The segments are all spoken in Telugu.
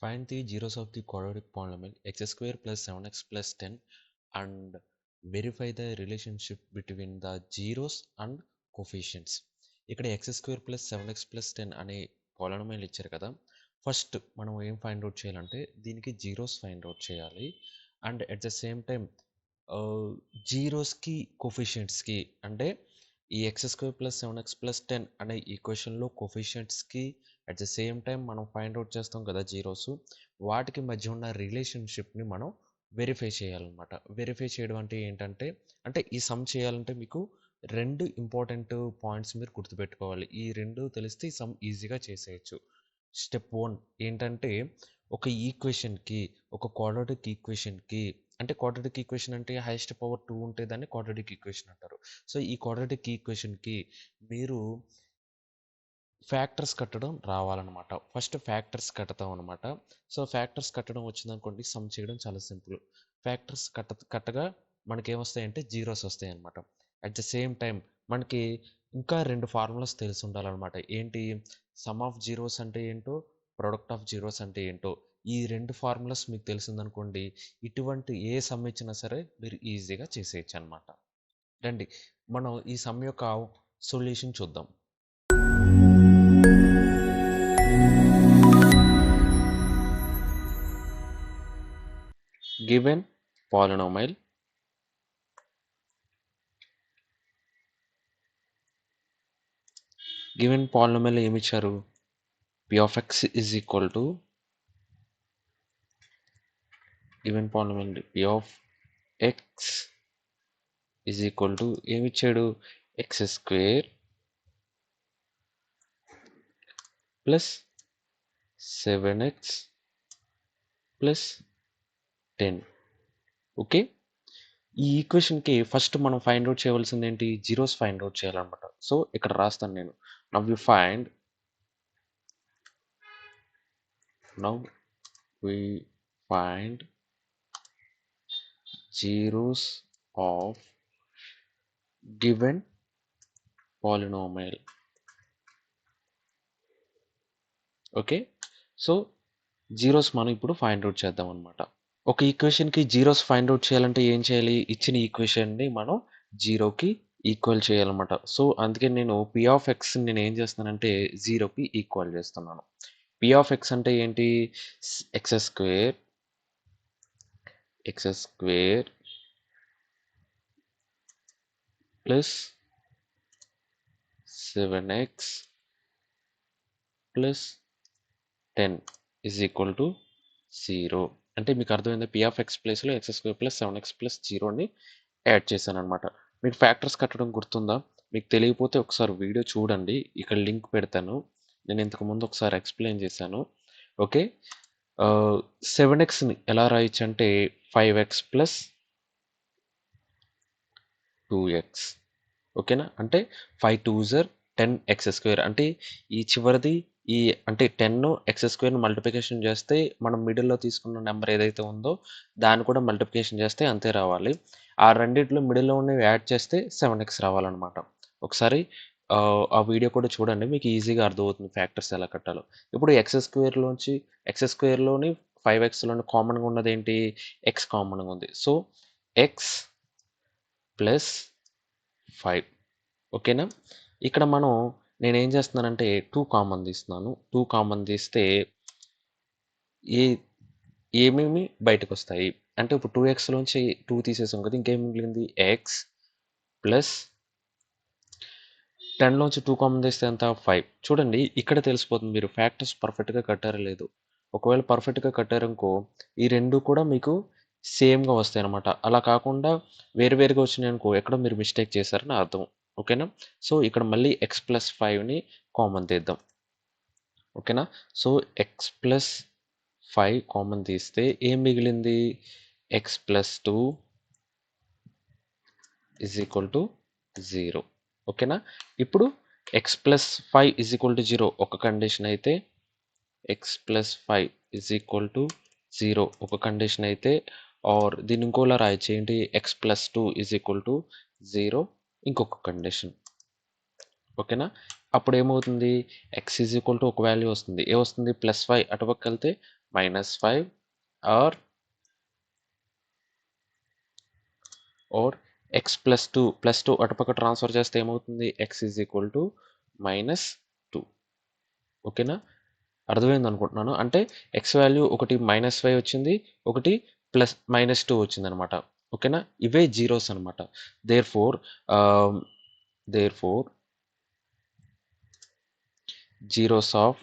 Find the zeros of the quadratic polynomial x square plus 7x plus 10 and verify the relationship between the zeros and coefficients. ఇక్కడ X square plus 7x plus 10 అనే పాలినామియల్ ఇచ్చారు కదా. ఫస్ట్ మనం ఏం ఫైండ్ అవుట్ చేయాలంటే దీనికి జీరోస్ ఫైండ్ అవుట్ చేయాలి. And at the same time జీరోస్కి కోఫిషియంట్స్కి అంటే ఈ X square plus 7x plus 10 అనే ఈక్వేషన్లో కోఫిషియంట్స్కి అట్ ద సేమ్ టైం మనం ఫైండ్ అవుట్ చేస్తాం కదా జీరోస్, వాటికి మధ్య ఉన్న రిలేషన్షిప్ని మనం వెరిఫై చేయాలన్నమాట. వెరిఫై చేయడం అంటే ఏంటంటే, అంటే ఈ సమ్ చేయాలంటే మీకు రెండు ఇంపార్టెంట్ పాయింట్స్ మీరు గుర్తుపెట్టుకోవాలి. ఈ రెండు తెలిస్తే ఈ సమ్ ఈజీగా చేసేయచ్చు. స్టెప్ 1 ఏంటంటే, ఒక ఈక్వేషన్కి ఒక క్వాడ్రాటిక్ ఈక్వేషన్కి అంటే క్వాడ్రాటిక్ ఈక్వేషన్ అంటే హైయెస్ట్ పవర్ 2 ఉంటే దాన్ని క్వాడ్రాటిక్ ఈక్వేషన్ అంటారు. సో ఈ క్వాడ్రాటిక్ ఈక్వేషన్కి మీరు ఫ్యాక్టర్స్ కట్టడం రావాలన్నమాట. ఫస్ట్ ఫ్యాక్టర్స్ కడతాం అనమాట. సో ఫ్యాక్టర్స్ కట్టడం వచ్చిందనుకోండి, సమ్ చేయడం చాలా సింపుల్. ఫ్యాక్టర్స్ కట్టగా మనకి ఏమొస్తాయంటే జీరోస్ వస్తాయి అనమాట. అట్ ద సేమ్ టైం మనకి ఇంకా రెండు ఫార్ములాస్ తెలిసి ఉండాలన్నమాట. ఏంటి, సమ్ ఆఫ్ జీరోస్ అంటే ఏంటో, ప్రొడక్ట్ ఆఫ్ జీరోస్ అంటే ఏంటో. ఈ రెండు ఫార్ములాస్ మీకు తెలిసిందనుకోండి, ఇటువంటి ఏ సమ్ ఇచ్చినా సరే మీరు ఈజీగా చేసేయచ్చు అనమాట. రండి మనం ఈ సమ్ యొక్క సొల్యూషన్ చూద్దాం. Given polynomial ఏమి ఇచ్చారు, p of x is equal to given polynomial p of x is equal to ఏమి ఇచ్చాడు, x square plus 7x plus 10. Okay, ఈ ఈక్వేషన్కి ఫస్ట్ మనం ఫైండ్ అవుట్ చేయవలసింది ఏంటి, జీరోస్ ఫైండ్ అవుట్ చేయాలన్నమాట. సో ఇక్కడ రాస్తాను నేను, now we find zeros of given polynomial. Okay, so zeros మనం ఇప్పుడు ఫైండ్ అవుట్ చేద్దాం అనమాట. ఒక ఈక్వేషన్కి జీరోస్ ఫైండ్ అవుట్ చేయాలంటే ఏం చేయాలి, ఇచ్చిన ఈక్వేషన్ని మనం జీరోకి ఈక్వల్ చేయాలన్నమాట. సో అందుకే నేను p ఆఫ్ ఎక్స్ నేను ఏం చేస్తానంటే జీరోకి ఈక్వల్ చేస్తున్నాను. p ఆఫ్ ఎక్స్ అంటే ఏంటి, X square plus 7x plus 10 is equal to 0. అంటే మీకు అర్థమైంది, p ఆఫ్ ఎక్స్ ప్లేస్లో X square plus 7x plus 0ని యాడ్ చేశాను అనమాట. మీకు ఫ్యాక్టర్స్ కట్టడం గుర్తుందా, మీకు తెలియకపోతే ఒకసారి వీడియో చూడండి, ఇక్కడ లింక్ పెడతాను. నేను ఇంతకు ముందు ఒకసారి ఎక్స్ప్లెయిన్ చేశాను. ఓకే, 7xని ఎలా రాయొచ్చు అంటే 5x ప్లస్ 2x. ఓకేనా, అంటే 5 2s 10x స్క్వేర్. అంటే ఈ చివరిది ఈ అంటే 10 ఎక్స్ స్క్వేర్ని మల్టిప్లికేషన్ చేస్తే మనం మిడిల్లో తీసుకున్న నెంబర్ ఏదైతే ఉందో దాన్ని కూడా మల్టిప్లికేషన్ చేస్తే అంతే రావాలి. ఆ రెండిట్లో మిడిల్లో ఉన్నవి యాడ్ చేస్తే 7x రావాలన్నమాట. ఒకసారి ఆ వీడియో కూడా చూడండి, మీకు ఈజీగా అర్థమవుతుంది ఫ్యాక్టర్స్ ఎలా కట్టాలో. ఇప్పుడు ఎక్స్ స్క్వేర్లోని 5xలోని కామన్గా ఉన్నది ఏంటి, ఎక్స్ కామన్గా ఉంది. So X plus 5. ఓకేనా, ఇక్కడ నేనేం చేస్తున్నానంటే 2 కామన్ తీస్తున్నాను. 2 కామన్ తీస్తే ఏమేమి బయటకు వస్తాయి అంటే, ఇప్పుడు 2xలోంచి 2 తీసేసాం కదా, ఇంకేం మిగిలింది ఎక్స్ ప్లస్ 10లోంచి 2 కామన్ తీస్తే ఎంత 5. చూడండి ఇక్కడ తెలిసిపోతుంది మీరు ఫ్యాక్టర్స్ పర్ఫెక్ట్గా కట్టారో లేదు. ఒకవేళ పర్ఫెక్ట్గా కట్టారనుకో ఈ రెండు కూడా మీకు సేమ్గా వస్తాయి అనమాట. అలా కాకుండా వేరువేరుగా వచ్చినాయి అనుకో ఎక్కడో మీరు మిస్టేక్ చేశారని అర్థం. ఓకేనా, సో ఇక్కడ మళ్ళీ ఎక్స్ ప్లస్ 5ని కామన్ తీద్దాం. ఓకేనా, సో ఎక్స్ ప్లస్ 5 కామన్ తీస్తే ఏం మిగిలింది, X plus 2 is equal to 0. ఓకేనా, ఇప్పుడు X plus 5 is equal to 0 ఒక కండిషన్ అయితే, X plus 5 is equal to 0 ఒక కండిషన్ అయితే, ఆర్ దీన్ని ఇంకోలా రాయొచ్చు ఏంటి, X plus 2 is equal to 0 ఇంకొక కండిషన్. ఓకేనా, అప్పుడు ఏమవుతుంది, ఎక్స్ ఈజ్ ఈక్వల్ టు ఒక వాల్యూ వస్తుంది, వస్తుంది +5 అటుపక్క వెళ్తే -5 or x +2 అటుపక్క ట్రాన్స్ఫర్ చేస్తే ఏమవుతుంది x -2. ఓకేనా? అర్థమైంది అనుకుంటున్నాను. అంటే x వాల్యూ ఒకటి -5 వచ్చింది, ఒకటి -2 వచ్చిందనమాట. ఓకేనా? ఇవే జీరోస్ అనమాట. There four zeros of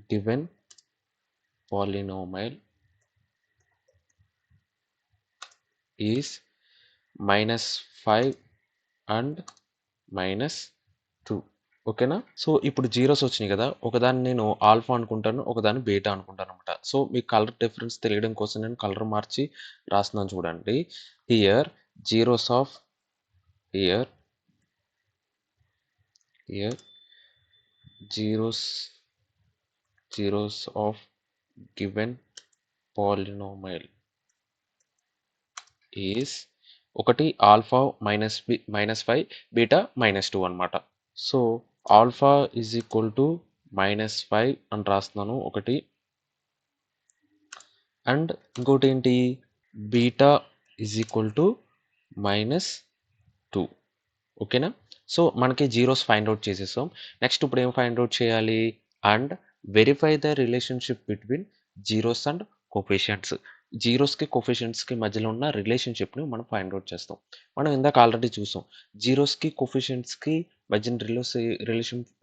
given polynomial is -5 and -2. ఓకేనా? సో, ఇప్పుడు జీరోస్ వచ్చినాయి కదా! ఒకదాన్ని నేను ఆల్ఫా అనుకుంటాను, ఒకదాన్ని బీటా అనుకుంటాననమాట. సో, మీకు కలర్ డిఫరెన్స్ తెలియడం కోసం నేను కలర్ మార్చి రాస్తున్నాను చూడండి. Here zeros of here zeros of given polynomial is ఒకటి ఆల్ఫా -5 బీటా -2 అనమాట. సో, ఆల్ఫా -5 అని రాస్తున్నాను ఒకటి. అండ్ ఇంకోటి ఏంటి బీటా -2. ఓకేనా? సో, మనకి జీరోస్ ఫైండ్ అవుట్ చేసేసాం. నెక్స్ట్ ఇప్పుడు ఏం ఫైండ్ అవుట్ చేయాలి? And verify the relationship between zeros and coefficients. జీరోస్‌కి, కోఎఫిషియంట్స్‌కి మధ్యలో ఉన్న రిలేషన్‌షిప్‌ని మనం ఫైండ్ అవుట్ చేస్తాం. మనం ఇందాక ఆల్రెడీ చూసాం. జీరోస్‌కి, కోఎఫిషియంట్స్‌కి మధ్యన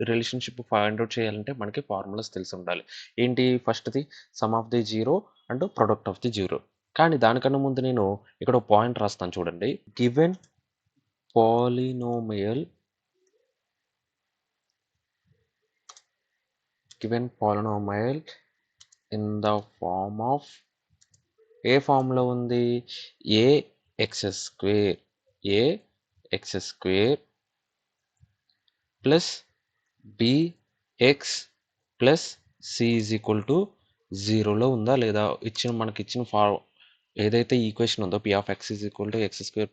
రిలేషన్‌షిప్ ఫైండ్ అవుట్ చేయాలంటే మనకి ఫార్ములాస్ తెలిసి ఉండాలి. ఏంటి ఫస్ట్‌ది some of the zero and product of the zero. కానీ దానికన్నా ముందు నేను ఇక్కడ ఒక పాయింట్ రాస్తాను చూడండి. Given polynomial in the form of ఏ ఫామ్లో ఉంది ax² plus bx plus c జీరోలో ఉందా లేదా మనకి ఇచ్చిన ఏదైతే ఈక్వేషన్ ఉందో p(x)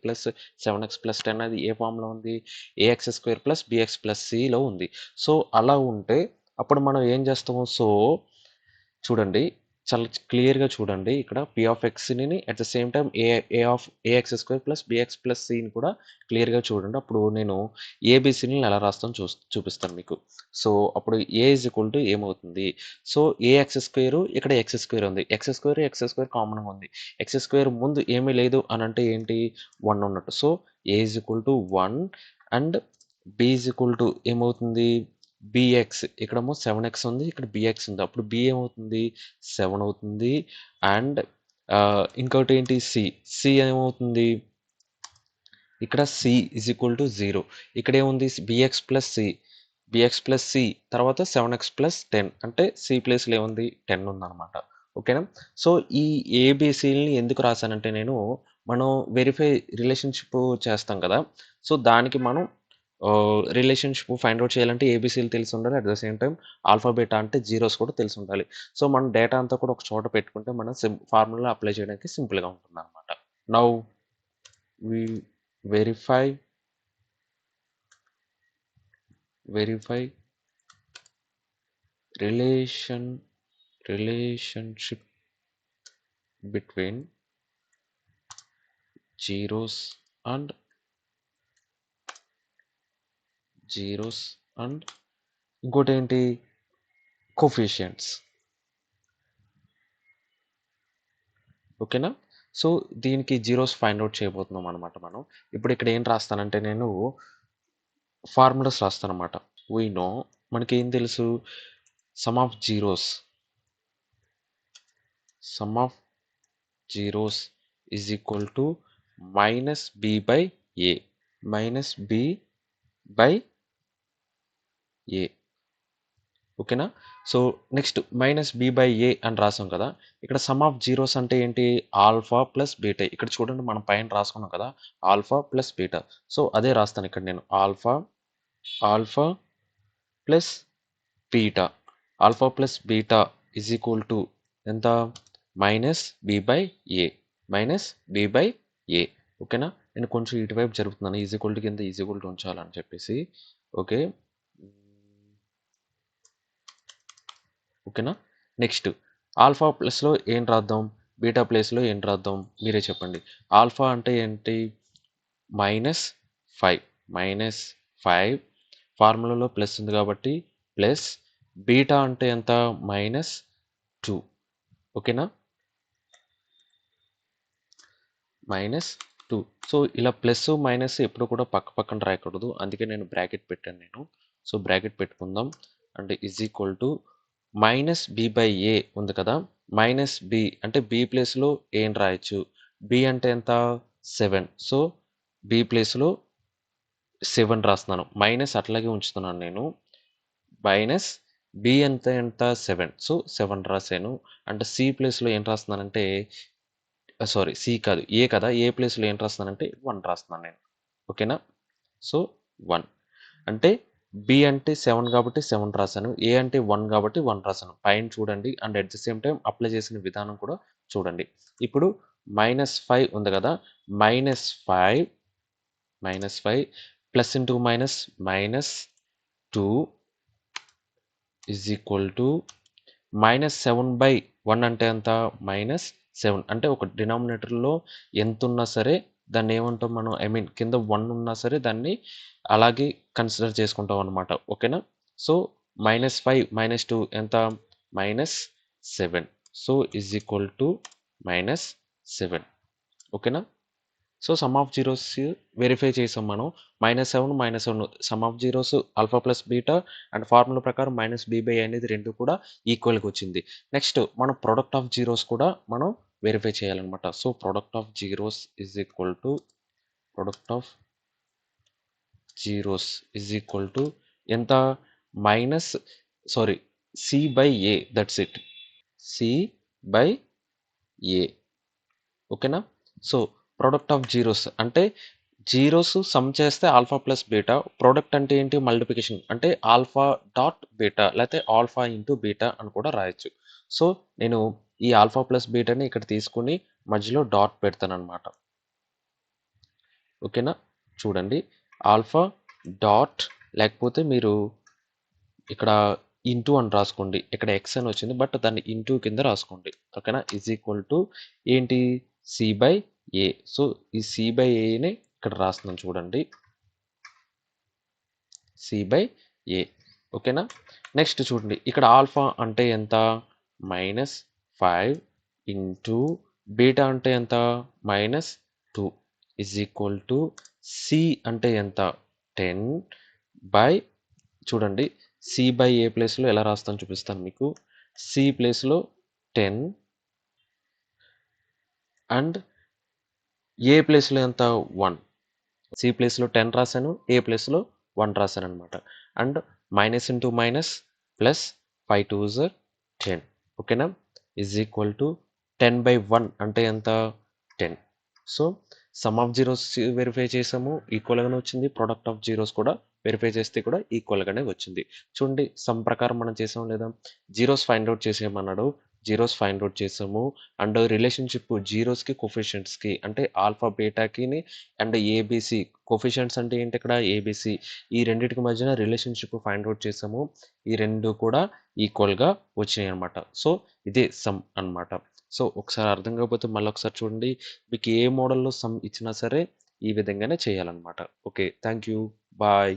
ప్లస్ 7x ప్లస్ 10 అది ఏ ఫామ్లో ఉంది ax² ప్లస్ bx ప్లస్ cలో ఉంది. సో, అలా ఉంటే అప్పుడు మనం ఏం చేస్తాము? సో, చూడండి చాలా క్లియర్‌గా చూడండి. ఇక్కడ p(x)ని at the same time ax² plus bx plus cని కూడా క్లియర్‌గా చూడండి. అప్పుడు నేను ఏబీసీని ఎలా రాస్తానో చూపిస్తాను మీకు. సో, అప్పుడు a ఏమవుతుంది? సో, ax² ఇక్కడ x² ఉంది. x² కామన్‌గా ఉంది. x² ముందు ఏమీ లేదు అనంటే ఏంటి? 1 ఉన్నట్టు. సో, a 1 అండ్ b ఏమవుతుంది? bx ఇక్కడేమో 7x ఉంది. ఇక్కడ bx ఉంది. అప్పుడు b ఏమవుతుంది? 7 అవుతుంది. అండ్ ఇంకోటి ఏంటి c ఏమవుతుంది? ఇక్కడ c 0. ఇక్కడ ఏముంది? bx ప్లస్ c తర్వాత 7x ప్లస్ 10 అంటే c ప్లేస్‌లో ఏముంది? 10 ఉందన్నమాట. ఓకేనా? సో, ఈ ఏబీసీలని ఎందుకు రాసానంటే నేను మనం వెరిఫై రిలేషన్‌షిప్ చేస్తాం కదా! సో, దానికి మనం రిలేషన్‌షిప్ ఫైండ్ అవుట్ చేయాలంటే ఏబీసీలు తెలిసి ఉండాలి. At the same time alpha, beta అంటే జీరోస్ కూడా తెలిసి ఉండాలి. సో, మనం డేటా అంతా కూడా ఒక చోట పెట్టుకుంటే మనం ఫార్ములా అప్లై చేయడానికి సింపుల్‌గా ఉంటుందన్నమాట. Now we verify relationship between zeros and ఇంకోటేంటి కోఎఫిషియంట్స్. ఓకేనా? సో, దీనికి జీరోస్ ఫైండ్ అవుట్ చేయబోతున్నాం అనమాట మనం. ఇప్పుడు ఇక్కడ ఏం రాస్తానంటే నేను ఫార్ములాస్ రాస్తానన్నమాట. వి నో మనకేం తెలుసు? Some of zeros is equal to -b/a. ఓకేనా? సో, నెక్స్ట్ -b/a అని రాసాం కదా! ఇక్కడ సమ్ ఆఫ్ జీరోస్ అంటే ఏంటి? Alpha plus beta. ఇక్కడ చూడండి మనం పైన రాసుకున్నాం కదా! Alpha plus beta. సో, అదే రాస్తాను ఇక్కడ నేను. Alpha plus beta. Alpha plus beta is equal to ఎంత? -b/a. ఓకేనా? నేను కొంచెం ఇటువైపు జరుపుతున్నాను. ఈజ్ ఈక్వల్ టు కింద ఈజ్ ఈక్వల్ టు ఉంచాలని చెప్పేసి. ఓకే. ఓకేనా? నెక్స్ట్ ఆల్ఫా ప్లస్లో ఏం రాద్దాం, బీటా ప్లేస్లో ఏం రాద్దాం, మీరే చెప్పండి. ఆల్ఫా అంటే ఏంటి, -5 -5 ఫార్ములాలో ప్లస్ ఉంది కాబట్టి ప్లస్, బీటా అంటే ఎంత, -2. ఓకేనా, -2. సో ఇలా ప్లస్ మైనస్ ఎప్పుడు కూడా పక్క పక్కన రాయకూడదు, అందుకే నేను బ్రాకెట్ పెట్టాను నేను. సో బ్రాకెట్ పెట్టుకుందాం, అంటే ఈజ్ ఈక్వల్ టు -b/a ఉంది కదా, -b అంటే b ప్లేస్లో ఏం రాయొచ్చు, b అంటే ఎంత, 7. సో b ప్లేస్లో 7 రాస్తున్నాను, మైనస్ అట్లాగే ఉంచుతున్నాను నేను, మైనస్ b ఎంత ఎంత 7. సో 7 రాశాను. అంటే c ప్లేస్లో ఏం రాస్తున్నానంటే, సారీ సి కాదు ఏ కదా, ఏ ప్లేస్లో ఏం రాస్తున్నానంటే 1 రాస్తున్నాను నేను. ఓకేనా, సో 1 అంటే బి అంటే 7 కాబట్టి 7 రాశాను, ఏ అంటే 1 కాబట్టి 1 రాశాను. పైన చూడండి, and at the same time apply చేసిన విధానం కూడా చూడండి. ఇప్పుడు -5 ఉంది కదా, -5 plus into minus -2 is equal to -7/1 అంటే ఎంత, -7. అంటే ఒక డినామినేటర్లో ఎంత ఉన్నా సరే దాన్ని ఏమంటాం మనం, ఐ మీన్ కింద 1 ఉన్నా సరే దాన్ని అలాగే కన్సిడర్ చేసుకుంటాం అనమాట. ఓకేనా, సో -5 -2 ఎంత, -7. So is equal to -7. ఓకేనా, so some of zeros verify చేసాం మనం. -7 -7 some of zeros alpha plus beta, and formula ప్రకారం -b/a అనేది రెండు కూడా ఈక్వల్గా వచ్చింది. నెక్స్ట్ మనం ప్రొడక్ట్ ఆఫ్ జీరోస్ కూడా మనం వెరిఫై చేయాలన్నమాట. So product of zeros is equal to, product of zeros is equal to ఎంత, minus sorry c/a, that's it, c/a. ఓకేనా, సో ప్రొడక్ట్ ఆఫ్ జీరోస్ అంటే జీరోస్ సమ్ చేస్తే ఆల్ఫా ప్లస్ బీటా, ప్రోడక్ట్ అంటే ఏంటి, మల్టిప్లికేషన్ అంటే ఆల్ఫా డాట్ బీటా, లేకపోతే ఆల్ఫా ఇంటూ బీటా అని కూడా రాయొచ్చు. సో నేను ఈ ఆల్ఫా ప్లస్ బీటాని ఇక్కడ తీసుకుని మధ్యలో డాట్ పెడతాను అనమాట. ఓకేనా, చూడండి ఆల్ఫా డాట్, లేకపోతే మీరు ఇక్కడ ఇంటూ అని రాసుకోండి, ఇక్కడ ఎక్స్ అని వచ్చింది బట్ దాన్ని ఇంటూ కింద రాసుకోండి. ఓకేనా, ఈజ్ ఈక్వల్ టు ఏంటి, c/a. సో ఈ c/aని ఇక్కడ రాస్తున్నాను చూడండి, c/a. ఓకేనా, నెక్స్ట్ చూడండి ఇక్కడ ఆల్ఫా అంటే ఎంత, -5 ఇంటూ బీటా అంటే ఎంత, -2 ఈజ్ ఈక్వల్ టు సి అంటే ఎంత, 10 బై, చూడండి c/a ప్లేస్లో ఎలా రాస్తాను చూపిస్తాను మీకు. c ప్లేస్లో 10 అండ్ ఏ ప్లేస్లో ఎంత, 1. సి ప్లేస్లో 10 రాశాను, ఏ ప్లేస్లో 1 రాశాను అనమాట. And minus into minus plus 5 2s 10. ఓకేనా, ఈజ్ ఈక్వల్ టు 10/1 అంటే ఎంత, 10. So some of zeros verify చేసాము, ఈక్వల్గానే వచ్చింది. ప్రొడక్ట్ ఆఫ్ జీరోస్ కూడా వెరిఫై చేస్తే కూడా ఈక్వల్గానే వచ్చింది. చూడండి సమ్ ప్రకారం మనం చేసాం లేదా, జీరోస్ ఫైండ్ అవుట్ చేసేయమన్నాడు, జీరోస్ ఫైండ్ అవుట్ చేసాము. అండ్ రిలేషన్షిప్ జీరోస్కి కోఫిషియంట్స్కి అంటే ఆల్ఫా బీటాకి అండ్ ఏబిసి, కోఫిషియంట్స్ అంటే ఏంటి ఇక్కడ, ఏబిసి, ఈ రెండింటికి మధ్యన రిలేషన్షిప్ ఫైండ్ అవుట్ చేసాము. ఈ రెండు కూడా ఈక్వల్గా వచ్చినాయి అనమాట. సో ఇదే సమ్ అన్నమాట. సో ఒకసారి అర్థం కాకపోతే మళ్ళీ ఒకసారి చూడండి, మీకు ఏ మోడల్లో సమ్ ఇచ్చినా సరే ఈ విధంగానే చేయాలన్నమాట. Okay, thank you, bye.